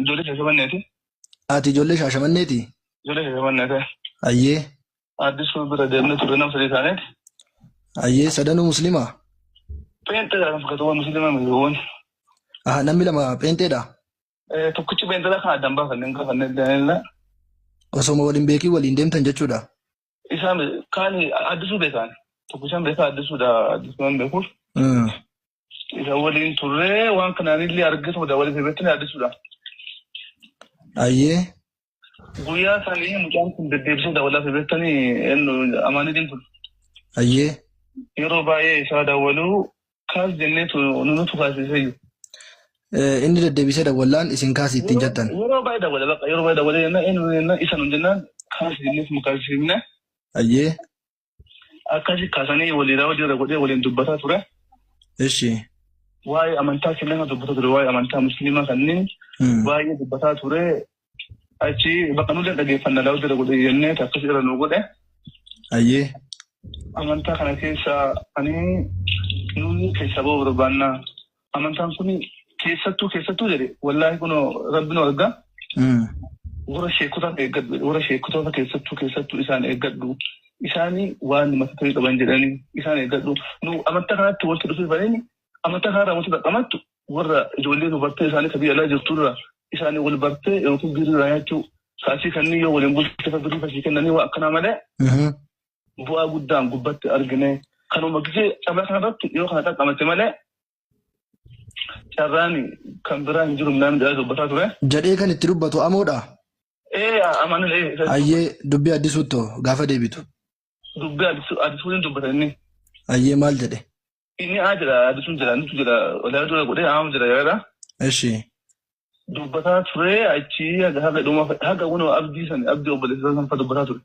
ijoollee Shaashamanneeti. Ati ijoollee Shaashamanneeti? Ijoollee Shaashamanneeti. Ayyee. Addisuu bira deemnee turre nama sadii taaneeti. Ayyee sadanuu musliimaa? Pheenxeedhaan fakkaatu musliima miliyoon. Namni lama pheenxeedha? Tokkichi pheenxeedha kan addaan baafanneen gaafannee deemnee. Osoo waliin beekii waliin deemtan jechuudha? Isaan kaan addisuu beekan. Tokkichaan beekaa addisuudha addisuudhaan beekuuf. Isa waliin turree waan kanaanillee argitudha waliin beektanii addisuudha. Ayyee. Guyyaa isaanii mucaan kun deddeebisee daawwalaaf beektanii amaaniidhaan kun. Ayyee. Yeroo baay'ee isaa daawwaluu kaas jenneetu nutu kaasisee. Inni deddeebisee daawwalaan isin kaasii ittiin jettan. Yeroo baay'ee daawwala bakka yeroo baay'ee daawwalee jennaan isa nun jennaan kaas jenneetu mukaasifne. Ayyee. Akkasii kaasanii waliin irra godhee waliin dubbataa ture. Ishi. Waa'ee amantaa kennaa dubbataa ture waa'ee amantaa musliimaa kanneen baay'ee dubbataa ture. Achi bakka nuti dhaggeeffannaa daawwatu irra godhee jennee akkasii irra nu godhe. Ayyee. Amantaa kana keessa ani nuyi keessa ba'uu barbaanna. Amantaan kun keessattuu jedhe wallaahi kun rabbi nu argaa. Warra sheekota eeggadhu warra sheekota keessattuu isaan eeggadhu. Isaanii waan mata ta'e qaban jedhanii isaan eeggadhu. Nu amantaa kanatti walitti dhufee bareeni amantaa kanarraa wanti dhaqamattu warra ijoollee dubartii isaanii kan biyya alaa jirturra isaanii wal bartee yookiin biriirraa nyaachuu saasii kanneen yoo waliin bulchite birii fakkii kennanii waa akkanaa malee bu'aa guddaan gubbatti argine kanuma gisee cabaa kanarratti yoo kana xaqqamate malee carraan kan biraa hin jiru midhaan jedhaa dubbataa ture. Jedhee kan itti dubbatu amoodha? Amanulee. Ayyee dubbii addisuuttoo gaafa deebitu. Dubbii addisuutiin dubbata inni. Ayyee maal jedhe? Inni jira addisuun jira nutu jira walaa dura godhee aamu jira yaada. Ishi. Dubbataa ture achi haga wano abdii obboleessaa sanfa dubbataa ture.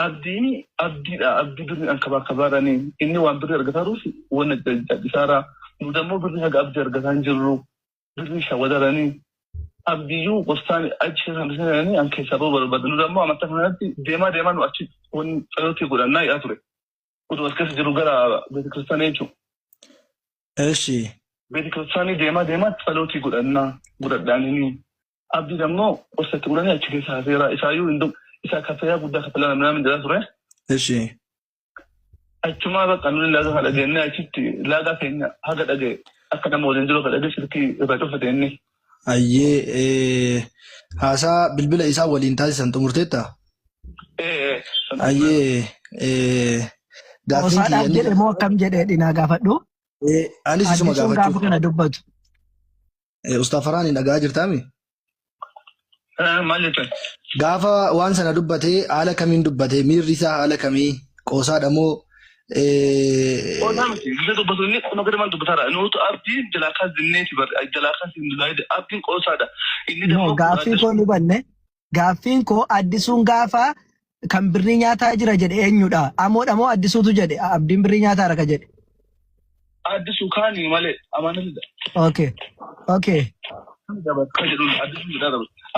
Abdiidha abdii birrii an kabaaranii inni waan birrii argataa jiruuf wanna jaddisaara nu dammoo birrii haga abdii argataa hin jirru birrii shawadaranii abdiyyuu gostaan achi keessanii an keessaa ba'uu barbaadu nu dammoo amantaa kanatti deemaa nu achi wanni xayootii godhannaa yaa ture. Utuu as keessa jiru gara beetikiristaanii jechuudha. Eeshi. Beetikiristaanii deemaa xayootii godhadhaanii abdii dammoo gosatti godhanii achi keessa hafeera isaayyuu hin isa kafeeyaa guddaa kafalaan namni jedhaa ture. Eeshi. Achumaa bakka nuti laagaa haadha geennee achitti laagaa keenya haga dhagee akka nama waliin jiru akka dhagee silkii irraa cufate inni. Ayyee haasaa bilbila isaa waliin taasisan xumurteetta? Ayyee gaaffiin kiyya jedhe moo akkam jedhee dhinaa gaafadhu? Anis isuma gaafachuu. Gaafa kana dubbatu. Ustaaf Faraani dhagaa jirtaami? Maal jettan? Gaafa waan sana dubbatee haala kamiin dubbatee miirri isaa haala kamii qoosaadha moo? Qoosaa miti gisa dubbatu inni kun gadi maal dubbataadha nuti abdii jalaakaa zinneeti jalaakaa zinneeti abdiin qoosaadha. Gaaffiin koo ni banne gaaffiin koo addisuun gaafa kan birrii nyaataa jira jedhe eenyudha? Amoodha moo addisuutu jedhe abdiin birrii nyaataa raka jedhe? Addisuu kaanii malee amanatidha. Okay.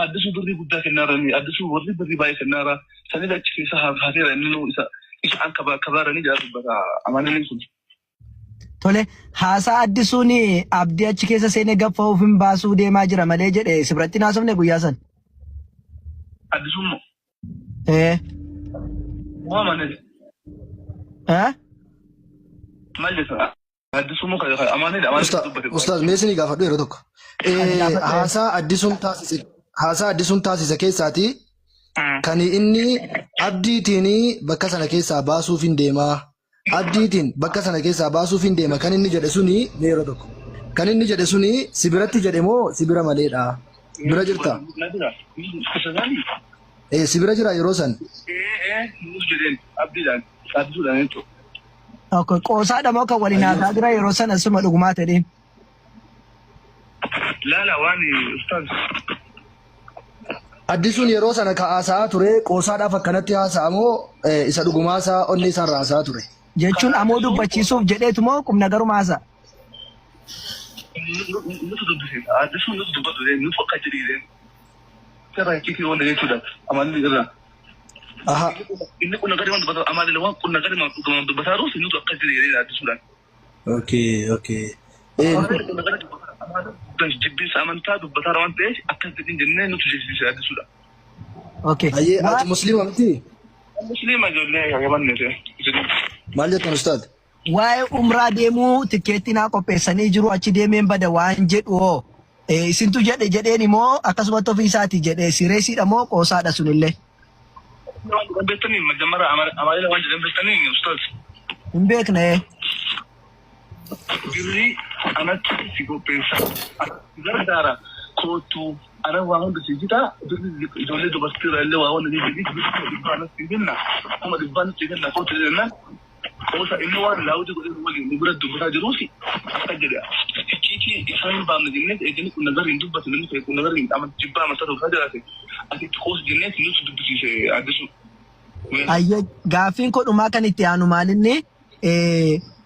Addisuu birrii guddaa kennaaranii addisuu warri birrii baay'ee kennaara sanii achi keessa hafeera inni isa an kabaaranii jira dubbata amananii kun. Tole haasaa addisuun abdii achi keessa seenee gaffa ofiin baasuu deemaa jira malee jedhe si biratti naasofne guyyaa san. Addisuun moo? Moo amananii? Maal jettaa? Addisuun moo amananii dubbate. Ustaaz meesini gaafadhu yeroo tokko. Haasaa addisuun taasisa keessaati kan inni abdiitiin bakka sana keessaa baasuuf hin deemaa. Abdiitiin bakka sana keessaa baasuuf hin deema kan inni jedhe suni yeroo tokko. Kan inni jedhe suni si biratti jedhe moo si bira maleedha? Bira jirta? Si bira jira yeroo san? Qoosaadha moo kan waliin haasaa jira yeroo san asuma dhugumaa ta'e? Laala waan ustaaz. Addisuun yeroo sana haasa'aa ture qoosaadhaaf akkanatti haasa'aa moo isa dhugumaasaa onni isaarraa haasa'aa ture? Jechuun ammoo dubbachiisuuf jedheetu moo qubna garuma haasa'a? Nutu dubbise addisuun nutu dubbatu nutu akka jedhee sirraa hiikii wanta jechuudha amalli irraa. Inni qunna gadi waan dubbatu amalli waan qunna gadi dubbataa jiru nutu akka jedhee addisuudhaan. Okay. Jibbis amantaa dubbataa waan ta'eef akkasitti jennee nuti jechisiisaa addisuudha. Okay. Ayyee ati musliima miti? Musliima ijoollee yaamannete. Maal jettan ustaad? Waa'ee umraa deemuu tikeetti naa qopheessanii jiru achi deemeen bada waan jedhu hoo isintu jedheen immoo akkasumatti ofii isaati jedhee sireesiidha moo qoosaadha sunillee? Waan beektanii majammara amaalee waan jedhan beektanii ustaad. Hin beekne. Birrii anatti si qopheessa. Gargaara kootu ana waa hunda si jita birrii ijoollee dubartiirra illee waa hunda si jiti dhibbaan si kenna kuma dhibbaan si kenna kootu jennaan qoosa inni waan laawuti godhee waliin nu bira dubbataa jiruufi akka jedha. Icciitii isaan hin baafne jennee eeganii kun nagarri hin dubbatu namni ta'e kun nagarri jibbaa amantaa dubbataa jiraate asitti qoos jennee nuti dubbisiise addisu. Ayyee gaaffiin kodhumaa kan itti aanu maalinni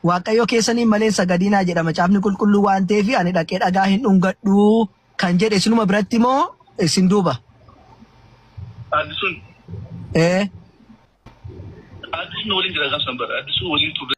Waaqayyo keessanii malee sagadinaa jedha macaafni qulqulluu waan ta'eef ani dhaqee dhagaa hin dhungadhu kan jedhe isinuma biratti moo isin duuba? Addisuun. Addisuun waliin jira gaafsan bara addisuun waliin turre.